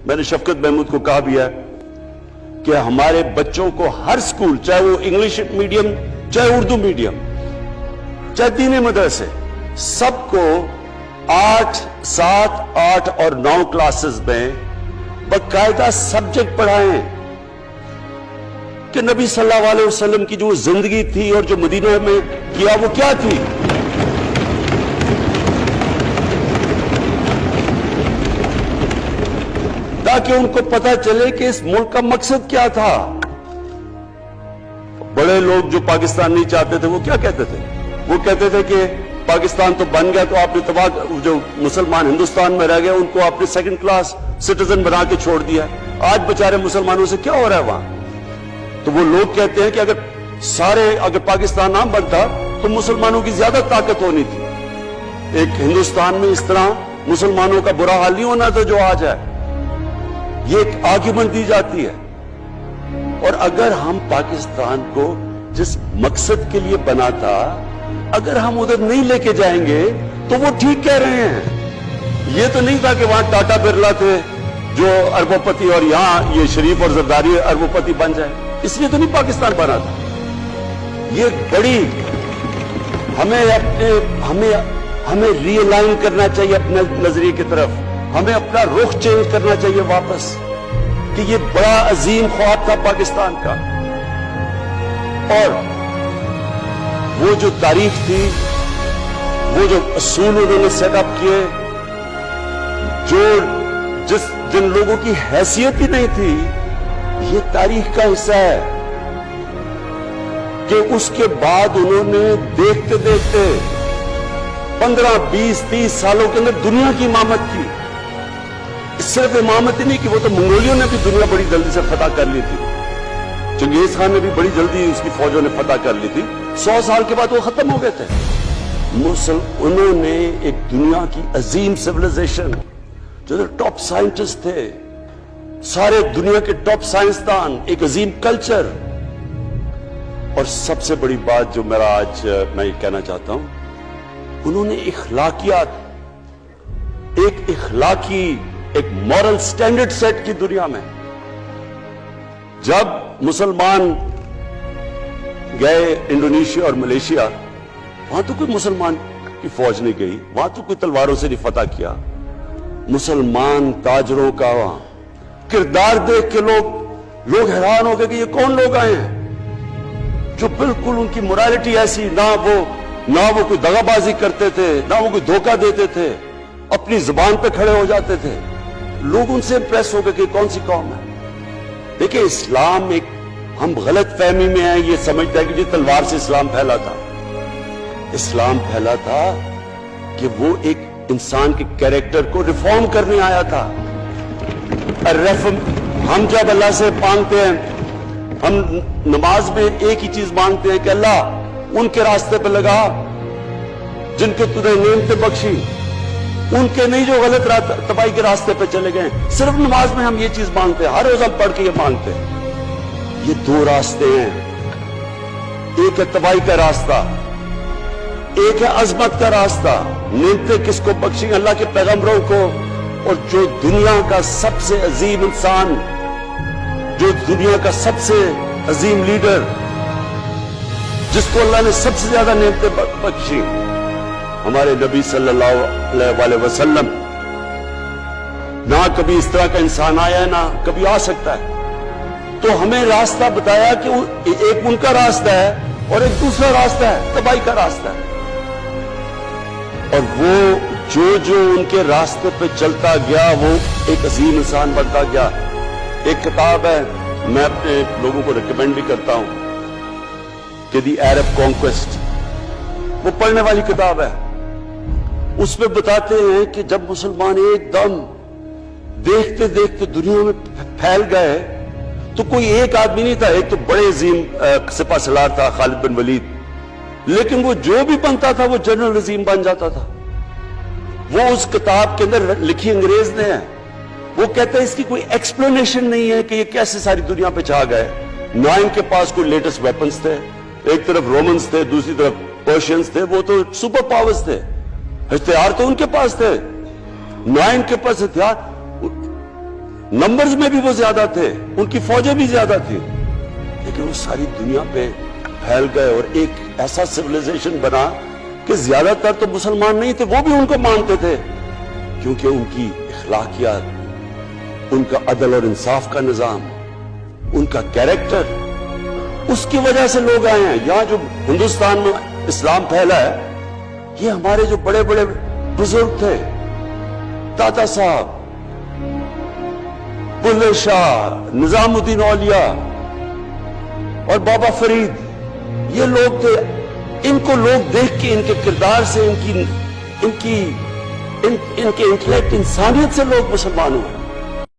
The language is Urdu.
میں نے شفقت محمود کو کہا بھی ہے کہ ہمارے بچوں کو ہر سکول، چاہے وہ انگلش میڈیم، چاہے اردو میڈیم، چاہے دینی مدرسے، سب کو 8، 7، 8 اور 9 کلاسز میں باقاعدہ سبجیکٹ پڑھائیں کہ نبی صلی اللہ علیہ وسلم کی جو زندگی تھی اور جو مدینہ میں کیا وہ کیا تھی. تاکہ ان کو پتہ چلے کہ اس ملک کا مقصد کیا تھا. بڑے لوگ جو پاکستان نہیں چاہتے تھے وہ کیا کہتے تھے؟ وہ کہتے تھے کہ پاکستان تو بن گیا تو آپ نے تباہ، جو مسلمان ہندوستان میں رہ گئے ان کو آپ نے سیکنڈ کلاس سٹیزن بنا کے چھوڑ دیا. آج بیچارے مسلمانوں سے کیا ہو رہا ہے وہاں؟ تو وہ لوگ کہتے ہیں کہ اگر پاکستان نہ بنتا تو مسلمانوں کی زیادہ طاقت ہونی تھی. ایک ہندوستان میں اس طرح مسلمانوں کا برا حال نہیں ہونا تھا جو آج ہے. یہ ایک آرگیومنٹ دی جاتی ہے. اور اگر ہم پاکستان کو جس مقصد کے لیے بنا تھا اگر ہم ادھر نہیں لے کے جائیں گے تو وہ ٹھیک کہہ رہے ہیں. یہ تو نہیں تھا کہ وہاں ٹاٹا برلا تھے جو اربوں پتی اور یہاں یہ شریف اور زرداری اربوں پتی بن جائے. اس لیے تو نہیں پاکستان بنا تھا. یہ بڑی ہمیں ری الائن کرنا چاہیے اپنے نظریے کی طرف. ہمیں اپنا رخ چینج کرنا چاہیے واپس کہ یہ بڑا عظیم خواب تھا پاکستان کا. اور وہ جو تاریخ تھی، وہ جو اصول انہوں نے سیٹ اپ کیے، جن لوگوں کی حیثیت ہی نہیں تھی، یہ تاریخ کا حصہ ہے کہ اس کے بعد انہوں نے دیکھتے دیکھتے 15، 20، 30 سالوں کے اندر دنیا کی امامت کی. صرف امامت ہی نہیں کہ وہ تو منگولیوں نے بھی دنیا بڑی جلدی سے فتح کر لی تھی. چنگیز خان نے بھی بڑی جلدی اس کی فوجوں نے فتح کر لی تھی. 100 سال کے بعد وہ ختم ہو گئے تھے. انہوں نے ایک دنیا کی عظیم سیویلائزیشن، جو ٹاپ سائنٹسٹ تھے، سارے دنیا کے ٹاپ سائنسدان، ایک عظیم کلچر. اور سب سے بڑی بات جو میرا آج میں یہ کہنا چاہتا ہوں، انہوں نے اخلاقیات، ایک اخلاقی، ایک مورل سٹینڈرڈ سیٹ کی دنیا میں. جب مسلمان گئے انڈونیشیا اور ملیشیا، وہاں تو کوئی مسلمان کی فوج نہیں گئی، وہاں تو کوئی تلواروں سے نہیں فتح کیا. مسلمان تاجروں کا وہاں کردار دیکھ کے لوگ حیران ہو گئے کہ یہ کون لوگ آئے ہیں جو بالکل ان کی مورالٹی ایسی، نہ وہ کوئی دغا بازی کرتے تھے، نہ وہ کوئی دھوکہ دیتے تھے، اپنی زبان پہ کھڑے ہو جاتے تھے. لوگ ان سے امپریس ہو گئے کہ کون سی قوم ہے. دیکھیں اسلام ایک، ہم غلط فہمی میں ہیں، یہ سمجھتے ہیں کہ جی تلوار سے اسلام پھیلا تھا. اسلام پھیلا تھا کہ وہ ایک انسان کے کیریکٹر کو ریفارم کرنے آیا تھا. ہم جب اللہ سے مانگتے ہیں، ہم نماز میں ایک ہی چیز مانگتے ہیں کہ اللہ ان کے راستے پہ لگا جن کو تُو نے نعمتیں بخشی، ان کے نہیں جو غلط تباہی کے راستے پہ چلے گئے. صرف نماز میں ہم یہ چیز مانگتے ہیں، ہر روز ہم پڑھ کے یہ مانگتے ہیں. یہ 2 راستے ہیں، ایک ہے تباہی کا راستہ، ایک ہے عظمت کا راستہ. نعمتیں کس کو بخشیں؟ اللہ کے پیغمبروں کو. اور جو دنیا کا سب سے عظیم انسان، جو دنیا کا سب سے عظیم لیڈر، جس کو اللہ نے سب سے زیادہ نعمتیں بخشی، ہمارے نبی صلی اللہ علیہ وسلم. نہ کبھی اس طرح کا انسان آیا ہے، نہ کبھی آ سکتا ہے. تو ہمیں راستہ بتایا کہ ایک ان کا راستہ ہے اور ایک دوسرا راستہ ہے، تباہی کا راستہ ہے. اور وہ جو ان کے راستے پہ چلتا گیا وہ ایک عظیم انسان بنتا گیا. ایک کتاب ہے، میں اپنے لوگوں کو ریکمینڈ بھی کرتا ہوں کہ دی عرب کانکویسٹ، وہ پڑھنے والی کتاب ہے. اس میں بتاتے ہیں کہ جب مسلمان ایک دم دیکھتے دیکھتے دنیا میں پھیل گئے تو کوئی ایک آدمی نہیں تھا. ایک تو بڑے عظیم سپہ سالار تھا خالد بن ولید، لیکن وہ جو بھی بنتا تھا وہ جنرل عظیم بن جاتا تھا. وہ اس کتاب کے اندر لکھی انگریز نے ہے. وہ کہتا ہے اس کی کوئی ایکسپلینیشن نہیں ہے کہ یہ کیسے ساری دنیا پہ چھا گئے. نہ ان کے پاس کوئی لیٹسٹ ویپنز تھے، ایک طرف رومنز تھے، دوسری طرف پرشینز تھے، وہ تو سپر پاورز تھے، ہتھیار تو ان کے پاس تھے. نہ ان کے پاس ہتھیار، نمبرز میں بھی وہ زیادہ تھے, ان کی فوجیں بھی زیادہ تھی, لیکن وہ ساری دنیا پہ پھیل گئے اور ایک ایسا سیویلائزیشن بنا کہ زیادہ تر تو مسلمان نہیں تھے, وہ بھی ان کو مانتے تھے, کیونکہ ان کی اخلاقیات, ان کا عدل اور انصاف کا نظام, ان کا کیریکٹر, اس کی وجہ سے لوگ آئے ہیں. یہاں جو ہندوستان میں اسلام پھیلا ہے, یہ ہمارے جو بڑے بڑے بزرگ تھے, دادا صاحب, بلے شاہ, نظام الدین اولیاء اور بابا فرید, یہ لوگ تھے. ان کو لوگ دیکھ کے, ان کے کردار سے, ان کے انٹلیکٹ, انسانیت سے لوگ مسلمان ہوئے.